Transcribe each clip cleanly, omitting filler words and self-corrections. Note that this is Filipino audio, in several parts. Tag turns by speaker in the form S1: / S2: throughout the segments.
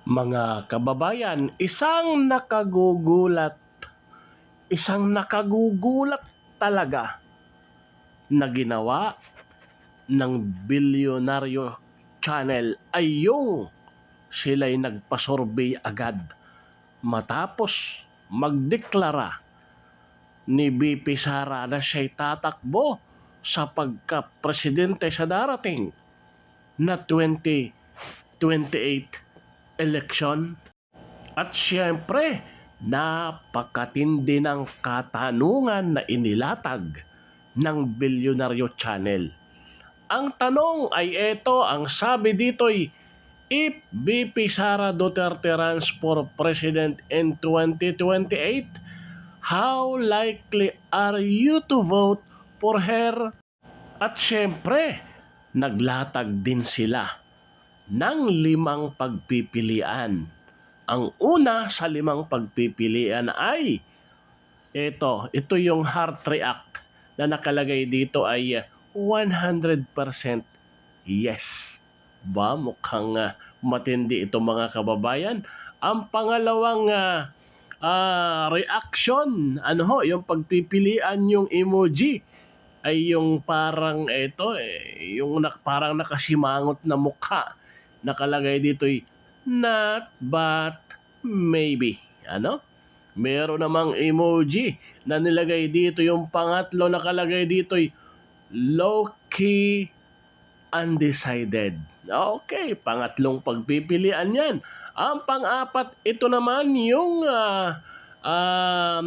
S1: Mga kababayan, isang nakagugulat talaga na ginawa ng Bilyonaryo Channel ay yung sila'y nagpa-survey agad matapos magdeklara ni BP Sara na siya'y tatakbo sa pagka-presidente sa darating na 2028 election. At siyempre, napakatindi ng katanungan na inilatag ng Bilyonaryo Channel. Ang tanong ay ito, ang sabi dito'y, if BP Sara Duterte runs for President in 2028, how likely are you to vote for her? At siyempre, naglatag din sila ng 5 pagpipilian. Ang una sa 5 pagpipilian ay ito yung heart react na nakalagay dito ay 100% yes. Ba, mukhang matindi ito mga kababayan. Ang pangalawang reaction, yung pagpipilian yung emoji ay yung parang yung parang nakasimangot na mukha. Nakalagay dito ay not but maybe. Meron namang emoji na nilagay dito, yung pangatlo nakalagay dito ay low-key undecided. Okay, pangatlong pagpipilian yan. Ang pang-apat, ito naman yung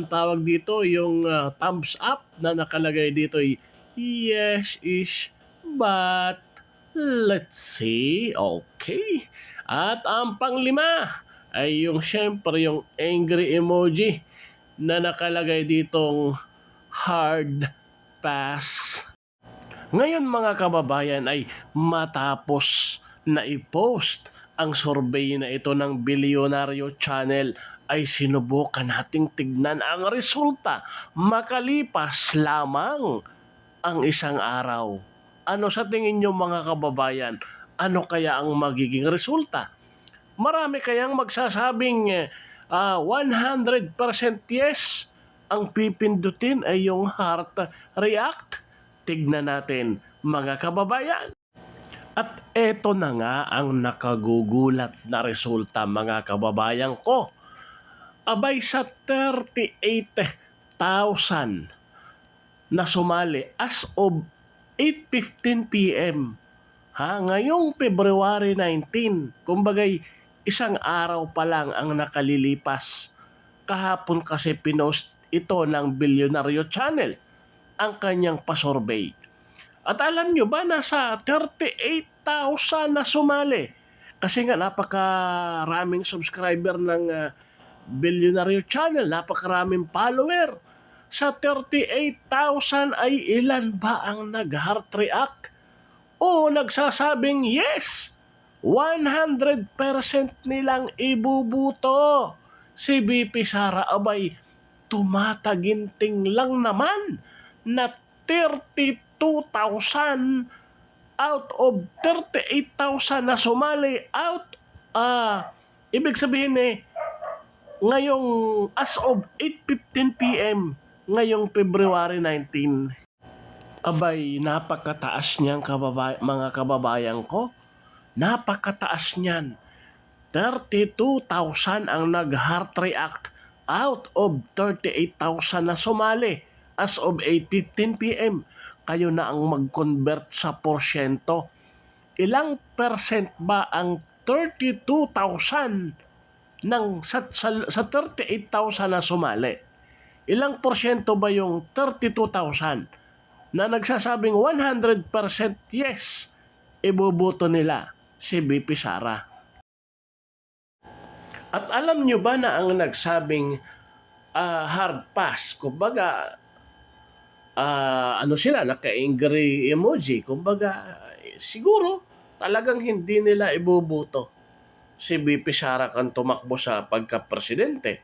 S1: tawag dito, yung thumbs up na nakalagay dito ay yes-ish, but let's see. Okay. At ang panglima ay yung syempre yung angry emoji na nakalagay ditong hard pass. Ngayon mga kababayan ay matapos na i-post ang survey na ito ng Bilyonaryo Channel ay sinubukan nating tignan ang resulta makalipas lamang ang isang araw. Ano sa tingin nyo mga kababayan? Ano kaya ang magiging resulta? Marami kayang magsasabing 100% yes ang pipindutin ay yung heart react? Tignan natin mga kababayan. At eto na nga ang nakagugulat na resulta mga kababayan ko. Abay sa 38,000 na sumali as of 8:15 p.m. Ngayong February 19, kumbagay isang araw pa lang ang nakalilipas. Kahapon kasi pinost ito ng Bilyonaryo Channel ang kanyang pa-survey. At alam nyo ba, nasa 38,000 na sumali. Kasi nga napakaraming subscriber ng Bilyonaryo Channel, napakaraming follower. Sa 38,000 ay ilan ba ang nag-heart react? O nagsasabing yes, 100% nilang ibubuto si BP Sara. Abay, tumataginting lang naman na 32,000 out of 38,000 na sumali ibig sabihin ngayong as of 8:15 p.m. ngayong February 19. Abay, napakataas niyan mga kababayan ko. Napakataas niyan. 32,000 ang nag-heart react out of 38,000 na sumali as of 8:15 p.m. Kayo na ang mag-convert sa porsyento. Ilang percent ba ang 32,000 sa 38,000 na sumali? Ilang porsyento ba yung 32,000 na nagsasabing 100% yes, iboboto nila si BP Sara? At alam nyo ba na ang nagsabing hard pass, kumbaga, sila, naka-angry emoji, kumbaga, siguro talagang hindi nila iboboto si BP Sara kung tumakbo sa pagka-presidente.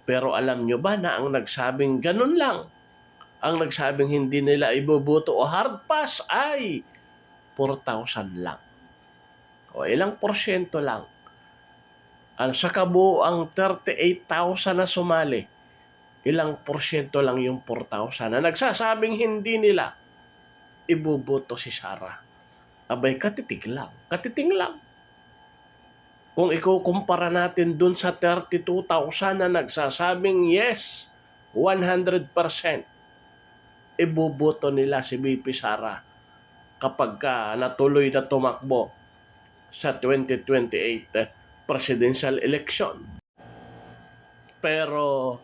S1: Pero alam nyo ba na ang nagsabing ganun lang, ang nagsabing hindi nila iboboto o hard pass ay 4,000 lang. O ilang porsyento lang. Sa kabuuang 38,000 na sumali, ilang porsyento lang yung 4,000 na nagsasabing hindi nila iboboto si Sara. Abay, katiting lang. Kung ikukumpara natin dun sa 32,000 na nagsasabing yes, 100%, iboboto nila si BP Sara kapag natuloy na tumakbo sa 2028 presidential election. Pero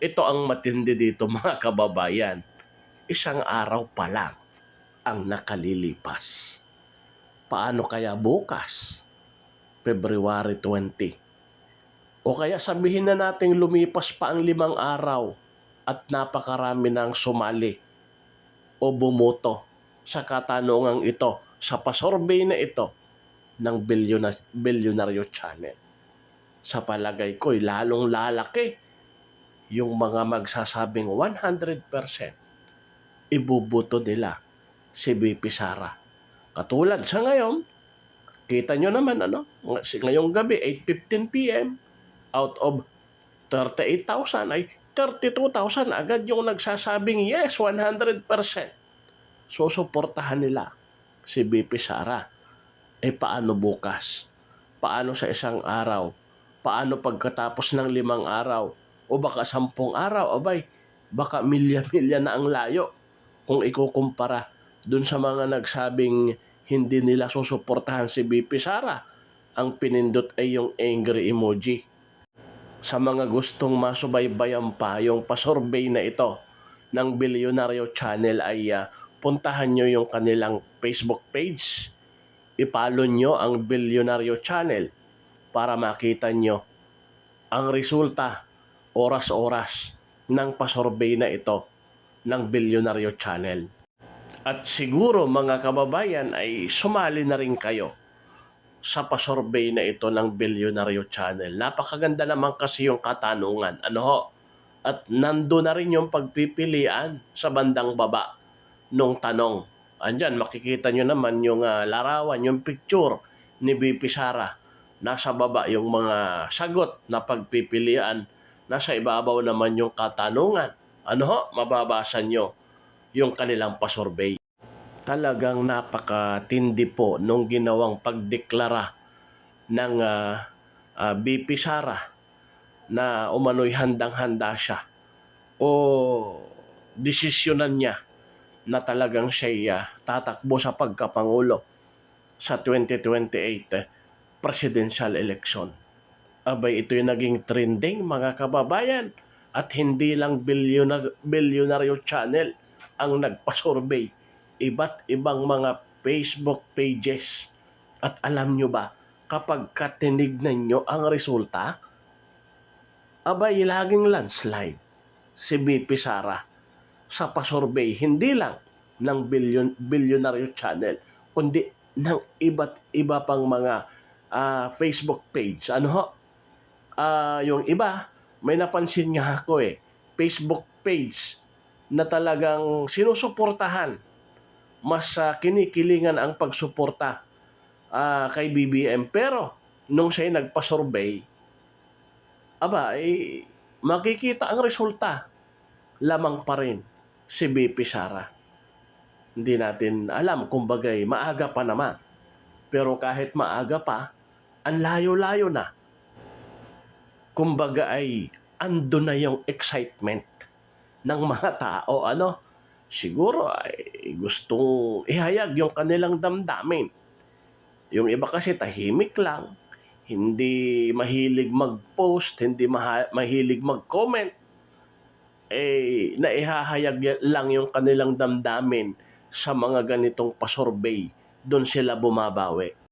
S1: ito ang matindi dito mga kababayan. Isang araw pa lang ang nakalilipas. Paano kaya bukas, February 20? O kaya sabihin na natin lumipas pa ang 5 araw at napakarami ng sumali o bumoto sa katanungang ito, sa pasurvey na ito ng Bilyonaryo Channel. Sa palagay ko'y lalong lalaki yung mga magsasabing 100% ibubuto nila si BP Sara. Katulad sa ngayon, kita nyo naman ngayong gabi 8:15 p.m. out of 38,000 ay 32,000 agad yung nagsasabing yes, 100%. Susuportahan nila si BP Sara. Paano bukas? Paano sa isang araw? Paano pagkatapos ng 5 araw? O baka 10 araw? Abay, baka milya-milya na ang layo kung ikukumpara dun sa mga nagsabing hindi nila susuportahan si BP Sara. Ang pinindot ay yung angry emoji. Sa mga gustong masubaybayan pa yung pasurvey na ito ng Bilyonaryo Channel ay puntahan nyo yung kanilang Facebook page. I-follow nyo ang Bilyonaryo Channel para makita nyo ang resulta oras-oras ng pasurvey na ito ng Bilyonaryo Channel. At siguro mga kababayan ay sumali na rin kayo sa pasurvey na ito ng Bilyonaryo Channel. Napakaganda naman kasi yung katanungan. At nando na rin yung pagpipilian sa bandang baba nung tanong. Andyan, makikita nyo naman yung larawan, yung picture ni BP Sara. Nasa baba yung mga sagot na pagpipilian. Nasa ibabaw naman yung katanungan. Mababasa nyo yung kanilang pasurvey. Talagang napakatindi po nung ginawang pagdeklara ng BP Sara na umano'y handang-handa siya o desisyonan niya na talagang siya tatakbo sa pagkapangulo sa 2028 presidential election. Abay, ito yung naging trending mga kababayan at hindi lang Bilyonaryo Channel ang nagpasurvey. Iba't ibang mga Facebook pages. At alam nyo ba, kapag katinignan nyo ang resulta, abay, laging landslide si BP Sara sa pasurvey, hindi lang ng Bilyonaryo Channel, kundi ng iba't iba pang mga Facebook page. Yung iba, may napansin nga ako Facebook page na talagang sinusuportahan, mas kinikilingan ang pagsuporta kay BBM. Pero nung siya nagpa-survey, makikita ang resulta, lamang pa rin si BP Sara. Hindi natin alam, kumbagay maaga pa naman. Pero kahit maaga pa, ang layo-layo na. Kumbaga ay ando na yung excitement ng mga tao. Siguro ay gustong ihayag yung kanilang damdamin. Yung iba kasi tahimik lang, hindi mahilig mag-post, hindi mahilig mag-comment. Naihahayag lang yung kanilang damdamin sa mga ganitong pasurvey. Doon sila bumabawi.